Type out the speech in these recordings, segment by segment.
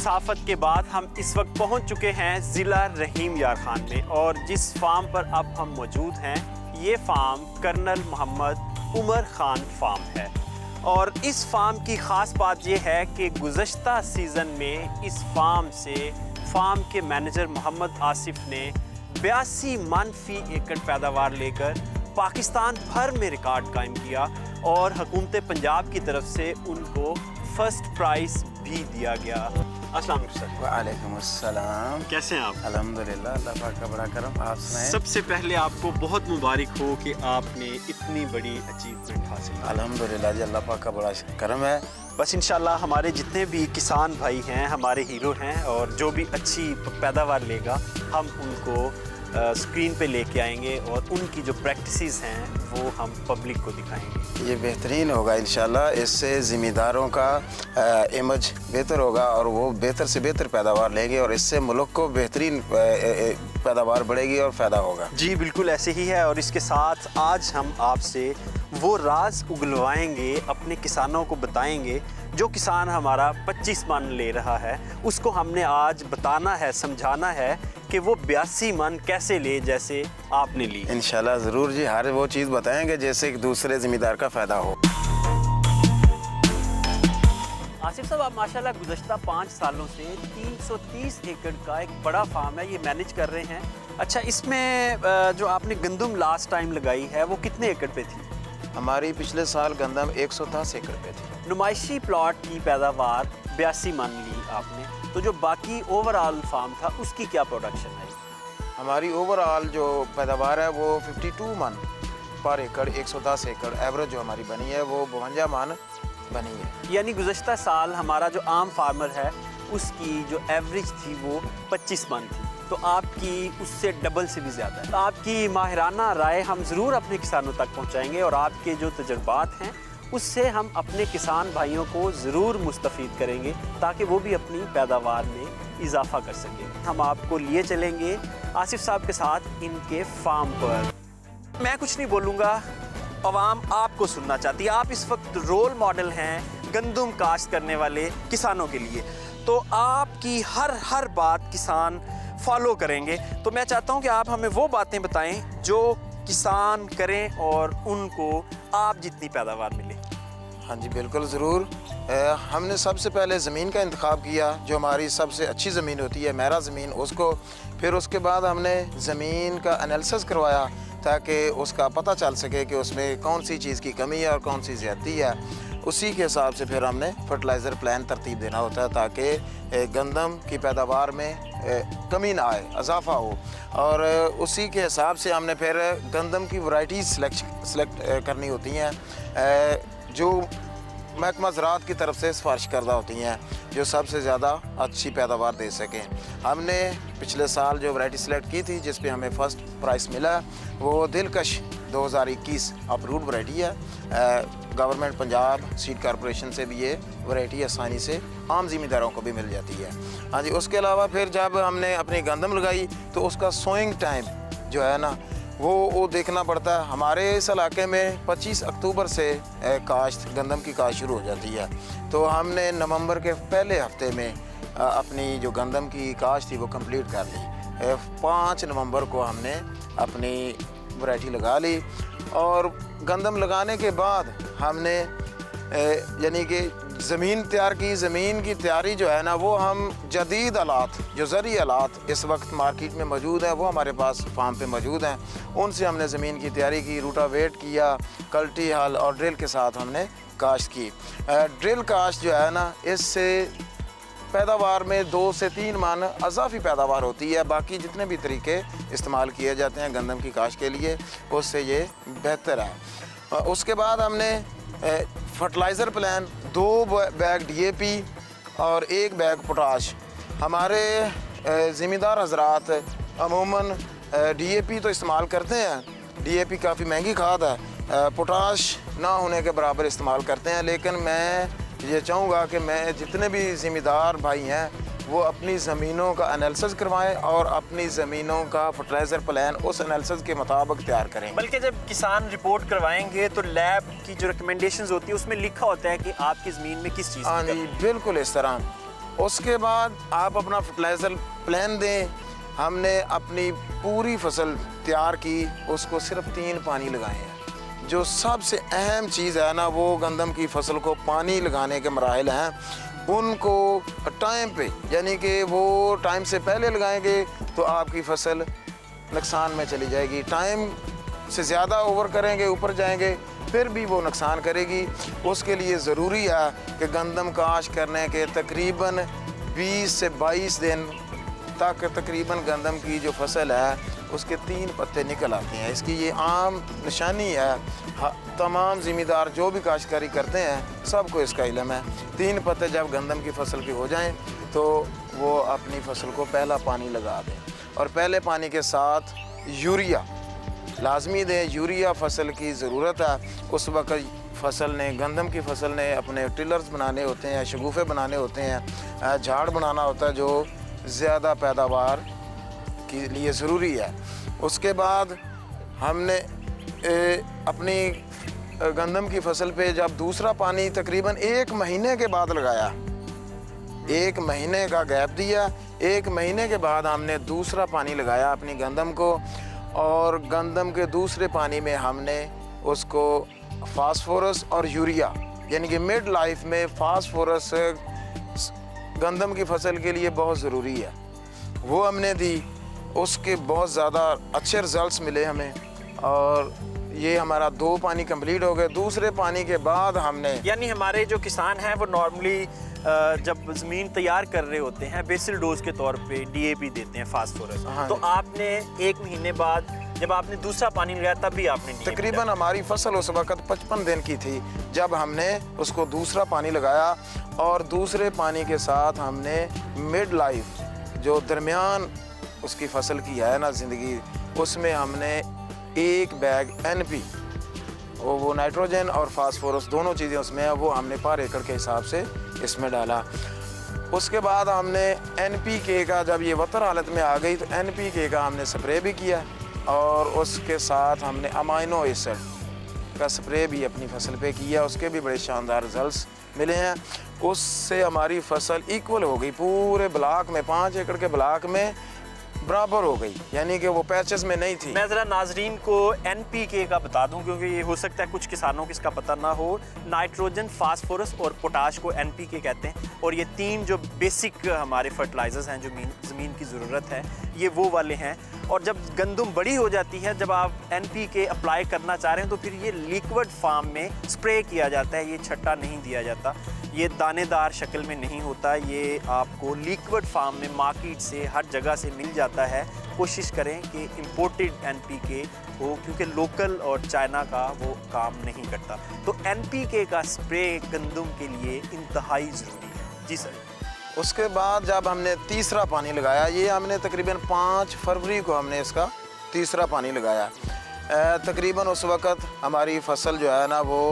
मुसाफत के बाद हम इस वक्त पहुंच चुके हैं ज़िला रहीम यार खान में, और जिस फार्म पर अब हम मौजूद हैं ये farm colonel Mohammad Umar Khan farm है। और इस फार्म की ख़ास बात यह है कि गुज़श्ता सीज़न में इस फार्म से फार्म के मैनेजर मोहम्मद आसिफ ने 82 मन फ़ी एकड़ पैदावार लेकर पाकिस्तान भर में रिकॉर्ड कायम किया, और हुकूमत पंजाब की तरफ से उनको फर्स्ट प्राइज़ भी दिया गया। अस्सलाम वालेकुम सर। वालेकुम अस्सलाम। कैसे हैं आप? अल्हम्दुलिल्लाह, अल्लाह पाक का बड़ा करम। आप सुनाएं। सबसे पहले आपको बहुत मुबारक हो कि आपने इतनी बड़ी अचीवमेंट हासिल की। अल्हम्दुलिल्लाह जी, अल्लाह पाक का बड़ा करम है। बस इंशाल्लाह हमारे जितने भी किसान भाई हैं हमारे हीरो हैं, और जो भी अच्छी पैदावार लेगा हम उनको स्क्रीन पे लेके आएंगे और उनकी जो प्रैक्टिसेस हैं वो हम पब्लिक को दिखाएंगे। ये बेहतरीन होगा इंशाल्लाह। इससे ज़िम्मेदारों का इमेज बेहतर होगा और वो बेहतर से बेहतर पैदावार लेंगे, और इससे मुल्क को बेहतरीन पैदावार बढ़ेगी और फ़ायदा होगा। जी बिल्कुल ऐसे ही है। और इसके साथ आज हम आपसे वो राज उगलवाएंगे, अपने किसानों को बताएंगे। जो किसान हमारा 25 मन ले रहा है उसको हमने आज बताना है, समझाना है कि वो 82 मन कैसे ले जैसे आपने ली। इंशाल्लाह ज़रूर जी, हर वो चीज़ बताएंगे जैसे एक दूसरे ज़िम्मेदार का फ़ायदा हो। आसिफ साहब, आप माशाल्लाह गुज़श्ता 5 सालों से 330 एकड़ का एक बड़ा फार्म है ये मैनेज कर रहे हैं। अच्छा, इसमें जो आपने गंदम लास्ट टाइम लगाई है वो कितने एकड़ पे थी? हमारी पिछले साल गंदम 110 एकड़ पे थी। नुमाइशी प्लॉट की पैदावार 82 मन ली आपने, तो जो बाकी ओवरऑल फार्म था उसकी क्या प्रोडक्शन है? हमारी ओवरऑल जो पैदावार है वो 52 मन पर एकड़, 110 एकड़ एवरेज जो हमारी बनी है वो 52 मन बनी है। यानी गुज़श्ता साल हमारा जो आम फार्मर है उसकी जो एवरेज थी वो 25 मन थी, तो आपकी उससे डबल से भी ज़्यादा है। तो आपकी माहिराना राय हम ज़रूर अपने किसानों तक पहुंचाएंगे, और आपके जो तजुर्बात हैं उससे हम अपने किसान भाइयों को ज़रूर मुस्तफ़ीद करेंगे ताकि वो भी अपनी पैदावार में इजाफ़ा कर सकें। हम आपको लिए चलेंगे आसिफ साहब के साथ इनके फार्म पर। मैं कुछ नहीं बोलूँगा, अवाम आपको सुनना चाहती है। आप इस वक्त रोल मॉडल हैं गंदम काश्त करने वाले किसानों के लिए, तो आपकी हर बात किसान फॉलो करेंगे। तो मैं चाहता हूं कि आप हमें वो बातें बताएं जो किसान करें और उनको आप जितनी पैदावार मिले। हाँ जी बिल्कुल ज़रूर। हमने सबसे पहले ज़मीन का इंतखाब किया, जो हमारी सबसे अच्छी ज़मीन होती है मेरा ज़मीन, उसको। फिर उसके बाद हमने ज़मीन का एनालिसिस करवाया ताकि उसका पता चल सके कि उसमें कौन सी चीज़ की कमी है और कौन सी ज़्यादती है। उसी के हिसाब से फिर हमने फर्टिलाइज़र प्लान तरतीब देना होता है ताकि गंदम की पैदावार में कमी ना आए, इजाफा हो। और उसी के हिसाब से हमने फिर गंदम की वैरायटीज़ सेलेक्ट करनी होती हैं जो महकमा ज़राअत की तरफ से सिफारिश करदा होती हैं, जो सबसे ज़्यादा अच्छी पैदावार दे सकें। हमने पिछले साल जो वैरायटी सेलेक्ट की थी जिस पे हमें फ़र्स्ट प्राइज़ मिला वो दिलकश 2021 अप्रूव्ड वैरायटी है। गवर्नमेंट पंजाब सीड कॉरपोरेशन से भी ये वैरायटी आसानी से आम ज़िम्मेदारों को भी मिल जाती है। हाँ जी, उसके अलावा फिर जब हमने अपनी गंदम लगाई तो उसका सोइंग टाइम जो है ना वो देखना पड़ता है। हमारे इस इलाके में 25 अक्टूबर से काश्त गंदम की काश्त शुरू हो जाती है, तो हमने नवंबर के पहले हफ्ते में अपनी जो गंदम की काश्त थी वो कंप्लीट कर ली। 5 नवंबर को हमने अपनी वैरायटी लगा ली, और गंदम लगाने के बाद हमने यानी कि ज़मीन तैयार की। ज़मीन की तैयारी जो है ना वो हम जदीद आलात, जो ज़रूरी आलात इस वक्त मार्केट में मौजूद हैं वो हमारे पास फार्म पे मौजूद हैं, उनसे हमने ज़मीन की तैयारी की, रूटावेट किया, कल्टी हल और ड्रिल के साथ हमने काश्त की। ड्रिल काश्त जो है ना इससे पैदावार में 2 से 3 मन अज़ाफ़ी पैदावार होती है। बाकी जितने भी तरीके इस्तेमाल किए जाते हैं गंदम की काश्त के लिए उससे ये बेहतर है। उसके बाद हमने फर्टिलाइज़र प्लान 2 बैग DAP और 1 बैग पोटाश। हमारे ज़िम्मेदार हज़रात अमूमन DAP तो इस्तेमाल करते हैं, DAP काफ़ी महंगी खाद है, पोटाश ना होने के बराबर इस्तेमाल करते हैं। लेकिन मैं ये चाहूँगा कि मैं जितने भी ज़िम्मेदार भाई हैं वो अपनी ज़मीनों का एनालिसिस करवाएं और अपनी ज़मीनों का फर्टिलाइज़र प्लान उस एनालिसिस के मुताबिक तैयार करें। बल्कि जब किसान रिपोर्ट करवाएंगे तो लैब की जो रिकमेंडेशंस होती है उसमें लिखा होता है कि आपकी ज़मीन में किस चीज़। हाँ जी बिल्कुल इस तरह। उसके बाद आप अपना फर्टिलाइज़र प्लान दें। हमने अपनी पूरी फसल तैयार की, उसको सिर्फ 3 पानी लगाए हैं। जो सबसे अहम चीज़ है ना, वो गंदम की फसल को पानी लगाने के मराहल हैं, उनको टाइम पे, यानी कि वो टाइम से पहले लगाएंगे तो आपकी फसल नुकसान में चली जाएगी। टाइम से ज़्यादा ओवर करेंगे, ऊपर जाएंगे, फिर भी वो नुकसान करेगी। उसके लिए ज़रूरी है कि गंदम काश करने के तकरीबन 20 से 22 दिन तक तकरीबन गंदम की जो फसल है उसके 3 पत्ते निकल आते हैं। इसकी ये आम निशानी है। तमाम ज़िम्मेदार जो भी काश्तकारी करते हैं सबको इसका इल्म है। 3 पत्ते जब गंदम की फसल के हो जाएं तो वो अपनी फसल को पहला पानी लगा दें, और पहले पानी के साथ यूरिया लाजमी दें। यूरिया फसल की ज़रूरत है। उस वक्त फसल ने, गंदम की फसल ने अपने टिलर्स बनाने होते हैं, शगुफ़े बनाने होते हैं, झाड़ बनाना होता है, जो ज़्यादा पैदावार के लिए ज़रूरी है। उसके बाद हमने अपनी गंदम की फसल पे जब दूसरा पानी तकरीबन 1 महीने के बाद लगाया, 1 महीने का गैप दिया, 1 महीने के बाद हमने दूसरा पानी लगाया अपनी गंदम को, और गंदम के दूसरे पानी में हमने उसको फास्फोरस और यूरिया, यानी कि मिड लाइफ में फास्फोरस गंदम की फसल के लिए बहुत ज़रूरी है, वो हमने दी। उसके बहुत ज़्यादा अच्छे रिज़ल्ट्स मिले हमें, और ये हमारा 2 पानी कंप्लीट हो गए। दूसरे पानी के बाद हमने, यानी हमारे जो किसान हैं वो नॉर्मली जब ज़मीन तैयार कर रहे होते हैं बेसिल डोज के तौर पे डीएपी देते हैं, फास्फोरस। हाँ, तो आपने 1 महीने बाद जब आपने दूसरा पानी लगाया तब भी आपने DAP तकरीबन हमारी फसल उस वक्त 55 दिन की थी जब हमने उसको दूसरा पानी लगाया, और दूसरे पानी के साथ हमने मिड लाइफ जो दरमियान उसकी फसल की है ना ज़िंदगी, उसमें हमने 1 बैग NP, वो नाइट्रोजन और फास्फोरस दोनों चीज़ें उसमें है, वो हमने पर एकड़ के हिसाब से इसमें डाला। उसके बाद हमने NPK का, जब ये वतर हालत में आ गई तो NPK का हमने स्प्रे भी किया, और उसके साथ हमने अमाइनो एसिड का स्प्रे भी अपनी फसल पे किया। उसके भी बड़े शानदार रिजल्ट्स मिले हैं। उससे हमारी फसल इक्वल हो गई, पूरे ब्लॉक में, 5 एकड़ के ब्लॉक में बराबर हो गई, यानी कि वो पैचेस में नहीं थी। मैं ज़रा नाजरीन को NPK का बता दूं, क्योंकि ये हो सकता है कुछ किसानों को इसका पता ना हो। नाइट्रोजन, फास्फोरस और पोटाश को NPK कहते हैं, और ये 3 जो बेसिक हमारे फर्टिलाइजर्स हैं जो ज़मीन की ज़रूरत है, ये वो वाले हैं। और जब गंदम बड़ी हो जाती है, जब आप NPK अप्लाई करना चाह रहे हैं तो फिर ये लिक्विड फार्म में स्प्रे किया जाता है, ये छट्टा नहीं दिया जाता, ये दानेदार शक्ल में नहीं होता, ये आपको लिक्विड फार्म में मार्केट से हर जगह से मिल जाता है। कोशिश करें कि इम्पोर्टेड NPK हो, क्योंकि लोकल और चाइना का वो काम नहीं करता। तो NPK का स्प्रे गंदम के लिए इंतहाई ज़रूरी है। जी सर। उसके बाद जब हमने तीसरा पानी लगाया, ये हमने तकरीबन 5 फरवरी को हमने इसका तीसरा पानी लगाया। तकरीबन उस वक़्त हमारी फसल जो है ना वो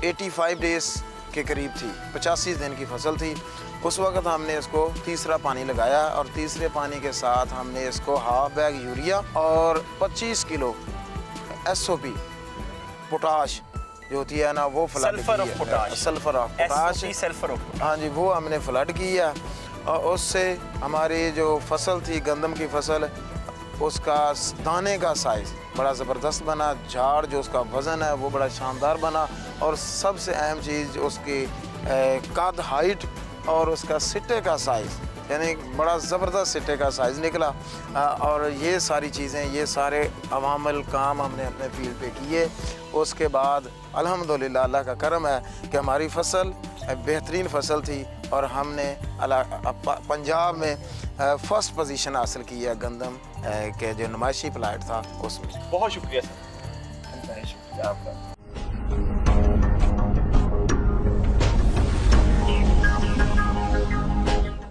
85 डेज़ के करीब थी, 85 दिन की फसल थी। उस वक़्त हमने इसको तीसरा पानी लगाया, और तीसरे पानी के साथ हमने इसको 1/2 बैग यूरिया और 25 किलो SOP पोटाश जो होती है ना, वो flood sulphur of potash, sulphur of potash, sulphur of potash, हाँ जी, वो हमने फ्लड किया। और उससे हमारी जो फसल थी गंदम की फसल, उसका दाने का साइज़ बड़ा ज़बरदस्त बना, झाड़ जो उसका वज़न है वो बड़ा शानदार बना, और सबसे अहम चीज़ उसकी कद, हाइट और उसका सिट्टे का साइज़, यानी बड़ा ज़बरदस्त सिट्टे का साइज़ निकला। और ये सारी चीज़ें, ये सारे अवामल काम हमने अपने फील्ड पे किए। उसके बाद अल्हम्दुलिल्लाह अल्लाह का करम है कि हमारी फसल बेहतरीन फसल थी, और हमने पंजाब में फ़र्स्ट पोजीशन हासिल की है गंदम के जो नुमाइशी प्लाट था उसमें। बहुत शुक्रिया सर। शुक्रिया आपका।